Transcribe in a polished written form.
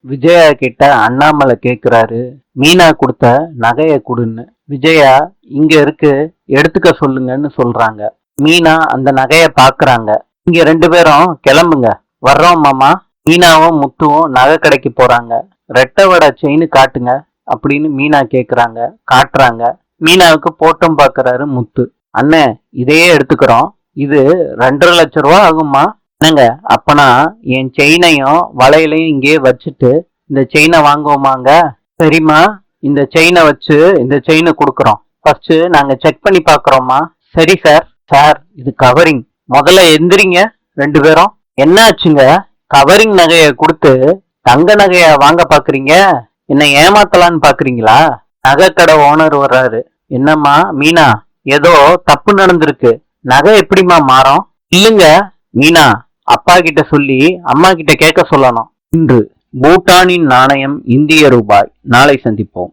விஜயா கிட்ட அண்ணாமலை கேக்குறாரு, மீனா கொடுத்த நகைய கொடுன்னு. விஜயா இங்க இருக்கு, எடுத்துக்க சொல்லுங்கன்னு சொல்றாங்க. மீனா அந்த நகைய பாக்குறாங்க. இங்க ரெண்டு பேரும் கிளம்புங்க, வர்றோம் மாமா. மீனாவும் முத்துவும் நகை கடைக்கு போறாங்க. ரெட்டை வடை செயின் காட்டுங்க அப்படின்னு மீனா கேக்குறாங்க. காட்டுறாங்க. மீனாவுக்கு போட்டும் பாக்குறாரு முத்து. அண்ணே, இதையே எடுத்துக்கிறோம். இது 2.5 லட்சம் ரூபா ஆகுமா? என்னங்க, அப்பனா என் செயினையும் வளையலையும் இங்கேயே வச்சுட்டு இந்த செயினை வாங்குவோமாங்க? சரிம்மா, இந்த செயினை வச்சு இந்த செயினை கொடுக்குறோம். ஃபர்ஸ்ட் நாங்க செக் பண்ணி பாக்குறோமா? சரி சார். சார், இது கவரிங். முதல்ல எந்திரிங்க ரெண்டு பேரும். என்ன ஆச்சுங்க? கவரிங் நகைய கொடுத்து தங்க நகைய வாங்க பாக்குறீங்க? என்ன ஏமாத்தலான்னு பாக்குறீங்களா? நகை கடை ஓனர் வர்றாரு. என்னம்மா மீனா, ஏதோ தப்பு நடந்திருக்கு. நகை எப்படிம்மா மாறும்? இல்லைங்க மீனா, அப்பா கிட்ட சொல்லி அம்மா கிட்ட கேட்க சொல்லணும். இன்று பூட்டானின் நாணயம் இந்திய ரூபாய். நாளை சந்திப்போம்.